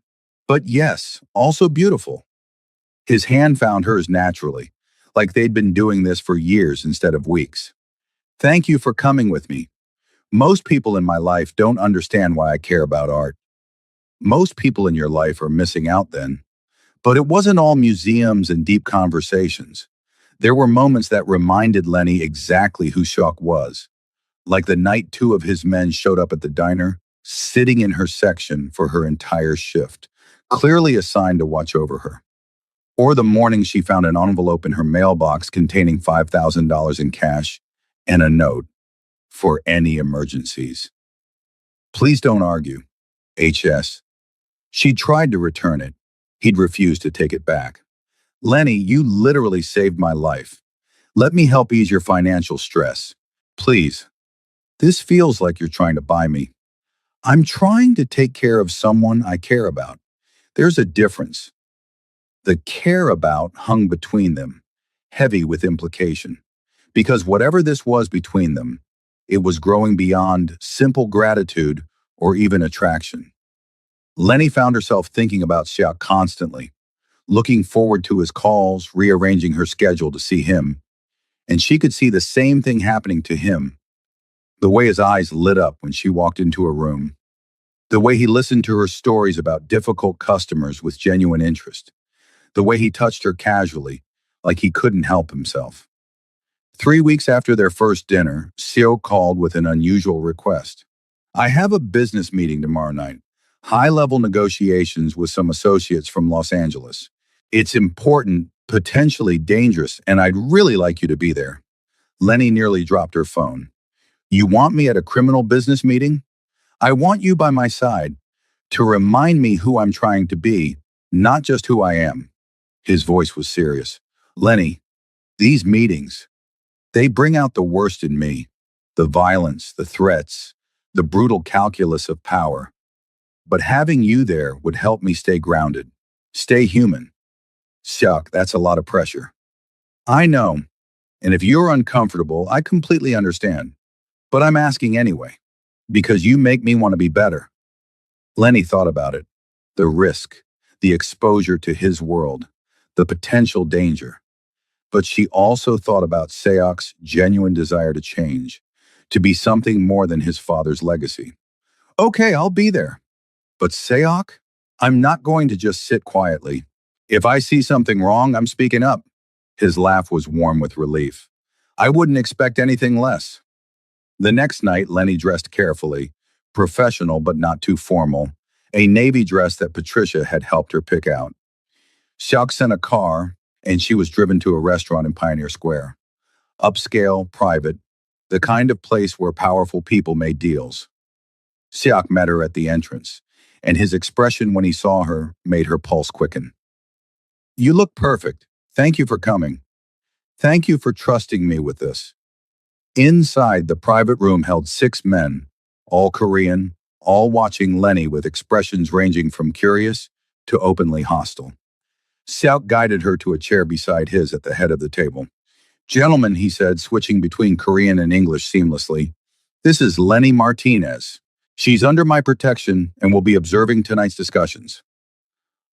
but yes, also beautiful. His hand found hers naturally, like they'd been doing this for years instead of weeks. Thank you for coming with me. Most people in my life don't understand why I care about art. Most people in your life are missing out then. But it wasn't all museums and deep conversations. There were moments that reminded Lenny exactly who Seok was. Like the night 2 of his men showed up at the diner, sitting in her section for her entire shift, clearly assigned to watch over her. Or the morning she found an envelope in her mailbox containing $5,000 in cash and a note for any emergencies. Please don't argue. HS. She tried to return it. He'd refused to take it back. Lenny, you literally saved my life. Let me help ease your financial stress. Please. This feels like you're trying to buy me. I'm trying to take care of someone I care about. There's a difference. The care about hung between them, heavy with implication. Because whatever this was between them, it was growing beyond simple gratitude or even attraction. Lenny found herself thinking about Xiao constantly, looking forward to his calls, rearranging her schedule to see him. And she could see the same thing happening to him. The way his eyes lit up when she walked into a room. The way he listened to her stories about difficult customers with genuine interest. The way he touched her casually, like he couldn't help himself. 3 weeks after their first dinner, Seo called with an unusual request. I have a business meeting tomorrow night. High-level negotiations with some associates from Los Angeles. It's important, potentially dangerous, and I'd really like you to be there. Lenny nearly dropped her phone. You want me at a criminal business meeting? I want you by my side to remind me who I'm trying to be, not just who I am. His voice was serious. Lenny, these meetings, they bring out the worst in me. The violence, the threats, the brutal calculus of power. But having you there would help me stay grounded, stay human. Shuck, that's a lot of pressure. I know, and if you're uncomfortable, I completely understand. But I'm asking anyway, because you make me want to be better. Lenny thought about it. The risk, the exposure to his world, the potential danger. But she also thought about Seok's genuine desire to change, to be something more than his father's legacy. Okay, I'll be there. But Seok, I'm not going to just sit quietly. If I see something wrong, I'm speaking up. His laugh was warm with relief. I wouldn't expect anything less. The next night, Lenny dressed carefully, professional but not too formal, a navy dress that Patricia had helped her pick out. Xiao sent a car, and she was driven to a restaurant in Pioneer Square. Upscale, private, the kind of place where powerful people made deals. Siak met her at the entrance, and his expression when he saw her made her pulse quicken. You look perfect. Thank you for coming. Thank you for trusting me with this. Inside, the private room held 6 men, all Korean, all watching Lenny with expressions ranging from curious to openly hostile. Siak guided her to a chair beside his at the head of the table. Gentlemen, he said, switching between Korean and English seamlessly, this is Lenny Martinez. She's under my protection and will be observing tonight's discussions.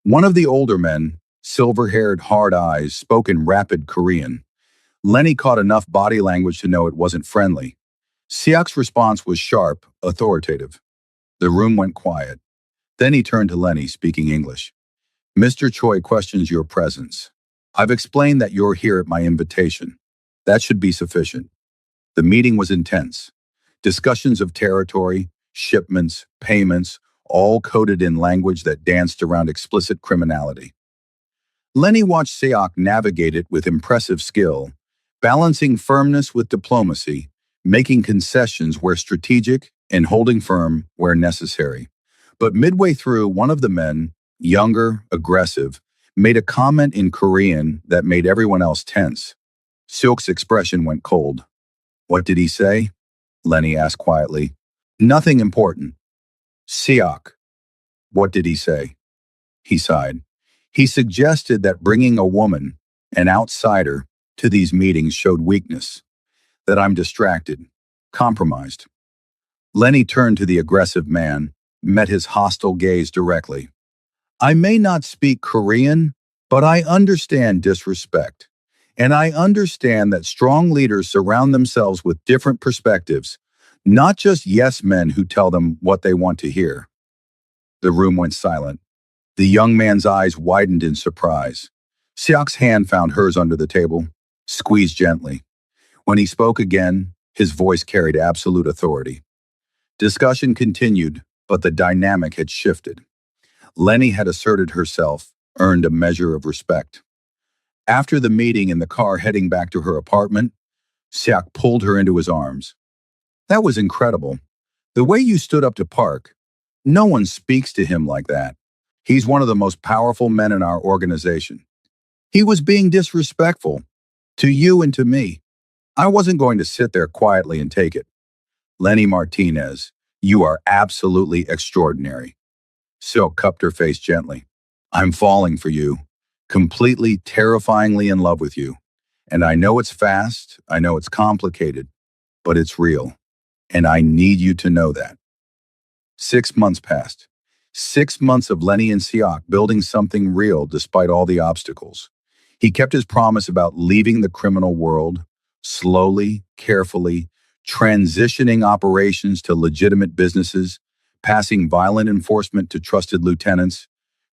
One of the older men, silver-haired, hard eyes, spoke in rapid Korean. Lenny caught enough body language to know it wasn't friendly. Siak's response was sharp, authoritative. The room went quiet. Then he turned to Lenny, speaking English. Mr. Choi questions your presence. I've explained that you're here at my invitation. That should be sufficient. The meeting was intense. Discussions of territory, shipments, payments, all coded in language that danced around explicit criminality. Lenny watched Siak navigate it with impressive skill, balancing firmness with diplomacy, making concessions where strategic and holding firm where necessary. But midway through, one of the men, younger, aggressive, made a comment in Korean that made everyone else tense. Silk's expression went cold. What did he say? Lenny asked quietly. Nothing important. Siak. What did he say? He sighed. He suggested that bringing a woman, an outsider, to these meetings showed weakness, that I'm distracted, compromised. Lenny turned to the aggressive man, met his hostile gaze directly. I may not speak Korean, but I understand disrespect. And I understand that strong leaders surround themselves with different perspectives, not just yes men who tell them what they want to hear. The room went silent. The young man's eyes widened in surprise. Siak's hand found hers under the table, squeezed gently. When he spoke again, his voice carried absolute authority. Discussion continued, but the dynamic had shifted. Lenny had asserted herself, earned a measure of respect. After the meeting in the car heading back to her apartment, Siak pulled her into his arms. That was incredible. The way you stood up to Park. No one speaks to him like that. He's one of the most powerful men in our organization. He was being disrespectful. To you and to me. I wasn't going to sit there quietly and take it. Lenny Martinez, you are absolutely extraordinary. Silk cupped her face gently. I'm falling for you. Completely, terrifyingly in love with you. And I know it's fast, I know it's complicated, but it's real. And I need you to know that. 6 months passed. 6 months of Lenny and Siak building something real despite all the obstacles. He kept his promise about leaving the criminal world, slowly, carefully, transitioning operations to legitimate businesses, passing violent enforcement to trusted lieutenants,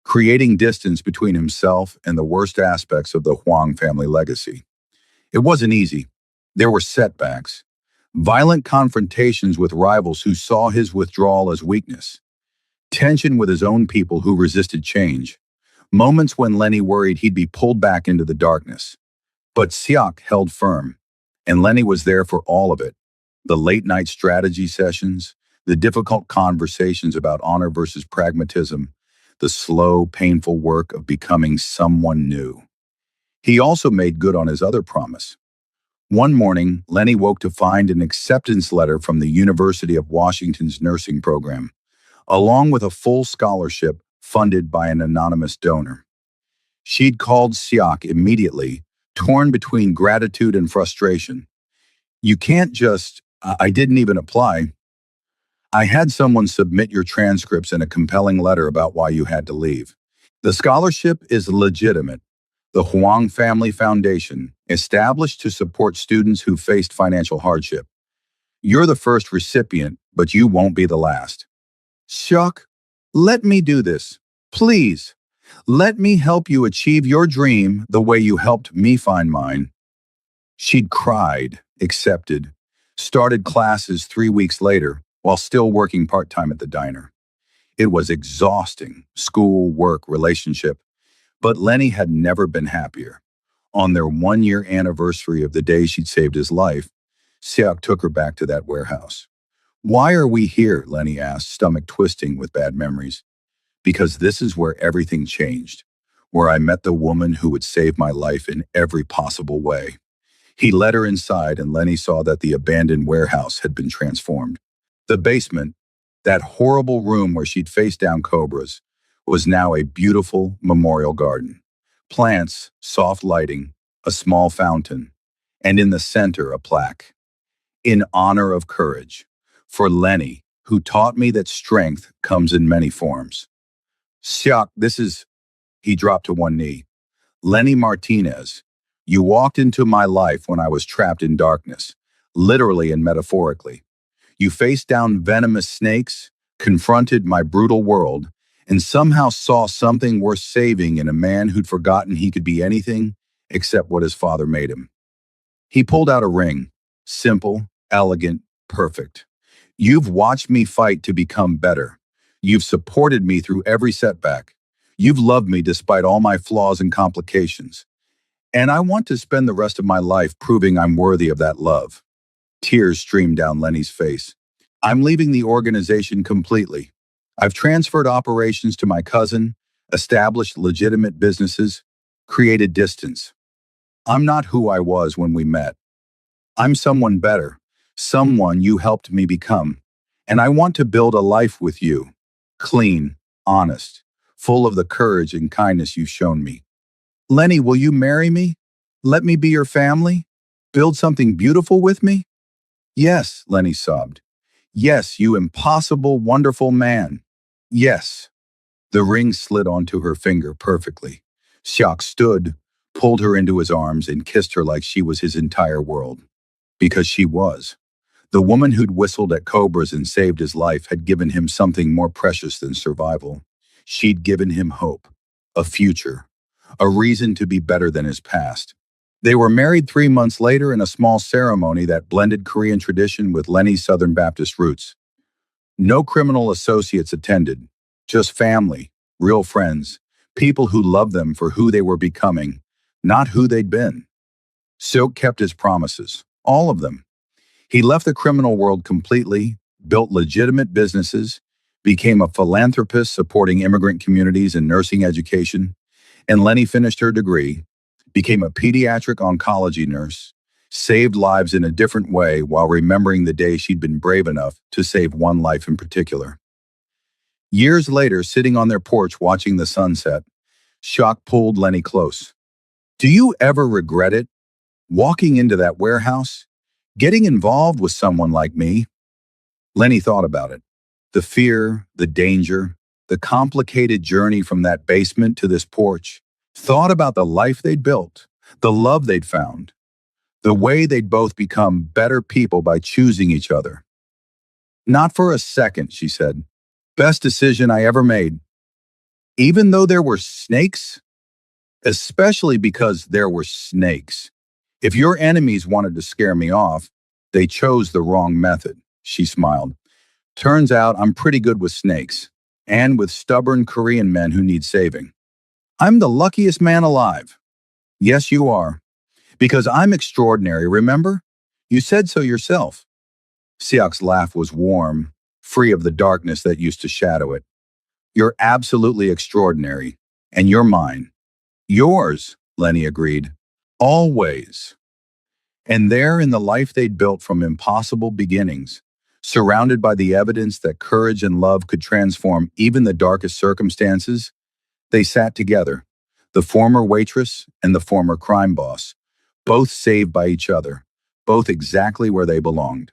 creating distance between himself and the worst aspects of the Huang family legacy. It wasn't easy. There were setbacks, violent confrontations with rivals who saw his withdrawal as weakness, tension with his own people who resisted change, moments when Lenny worried he'd be pulled back into the darkness. But Siak held firm, and Lenny was there for all of it. The late-night strategy sessions, the difficult conversations about honor versus pragmatism, the slow, painful work of becoming someone new. He also made good on his other promise. One morning, Lenny woke to find an acceptance letter from the University of Washington's nursing program, along with a full scholarship funded by an anonymous donor. She'd called Siak immediately, torn between gratitude and frustration. You can't just, I didn't even apply. I had someone submit your transcripts and a compelling letter about why you had to leave. The scholarship is legitimate. The Huang Family Foundation, established to support students who faced financial hardship. You're the first recipient, but you won't be the last. Siak, let me do this. Please, let me help you achieve your dream the way you helped me find mine. She'd cried, accepted, Started classes 3 weeks later while still working part-time at the diner. It was exhausting, school, work, relationship, but Lenny had never been happier. On their 1-year anniversary of the day she'd saved his life, Siak took her back to that warehouse. Why are we here? Lenny asked, stomach twisting with bad memories. Because this is where everything changed, where I met the woman who would save my life in every possible way. He led her inside, and Lenny saw that the abandoned warehouse had been transformed. The basement, that horrible room where she'd faced down cobras, was now a beautiful memorial garden. Plants, soft lighting, a small fountain, and in the center a plaque. In honor of courage. For Lenny, who taught me that strength comes in many forms. Siak, this is, he dropped to one knee. Lenny Martinez, you walked into my life when I was trapped in darkness, literally and metaphorically. You faced down venomous snakes, confronted my brutal world, and somehow saw something worth saving in a man who'd forgotten he could be anything except what his father made him. He pulled out a ring, simple, elegant, perfect. You've watched me fight to become better. You've supported me through every setback. You've loved me despite all my flaws and complications. And I want to spend the rest of my life proving I'm worthy of that love. Tears streamed down Lenny's face. I'm leaving the organization completely. I've transferred operations to my cousin, established legitimate businesses, created distance. I'm not who I was when we met. I'm someone better, someone you helped me become. And I want to build a life with you. Clean, honest, full of the courage and kindness you've shown me. Lenny, will you marry me? Let me be your family? Build something beautiful with me? Yes, Lenny sobbed. Yes, you impossible, wonderful man. Yes. The ring slid onto her finger perfectly. Siak stood, pulled her into his arms, and kissed her like she was his entire world. Because she was. The woman who'd whistled at cobras and saved his life had given him something more precious than survival. She'd given him hope, a future, a reason to be better than his past. They were married 3 months later in a small ceremony that blended Korean tradition with Lenny's Southern Baptist roots. No criminal associates attended, just family, real friends, people who loved them for who they were becoming, not who they'd been. Silk kept his promises, all of them. He left the criminal world completely, built legitimate businesses, became a philanthropist supporting immigrant communities and nursing education, and Lenny finished her degree, became a pediatric oncology nurse, saved lives in a different way while remembering the day she'd been brave enough to save one life in particular. Years later, sitting on their porch watching the sunset, shock pulled Lenny close. Do you ever regret it? Walking into that warehouse? Getting involved with someone like me? Lenny thought about it. The fear, the danger, the complicated journey from that basement to this porch. Thought about the life they'd built, the love they'd found, the way they'd both become better people by choosing each other. Not for a second, she said. Best decision I ever made. Even though there were snakes? Especially because there were snakes. If your enemies wanted to scare me off, they chose the wrong method, she smiled. Turns out I'm pretty good with snakes, and with stubborn Korean men who need saving. I'm the luckiest man alive. Yes, you are. Because I'm extraordinary, remember? You said so yourself. Siak's laugh was warm, free of the darkness that used to shadow it. You're absolutely extraordinary, and you're mine. Yours, Lenny agreed. Always. And there in the life they'd built from impossible beginnings, surrounded by the evidence that courage and love could transform even the darkest circumstances, they sat together, the former waitress and the former crime boss, both saved by each other, both exactly where they belonged.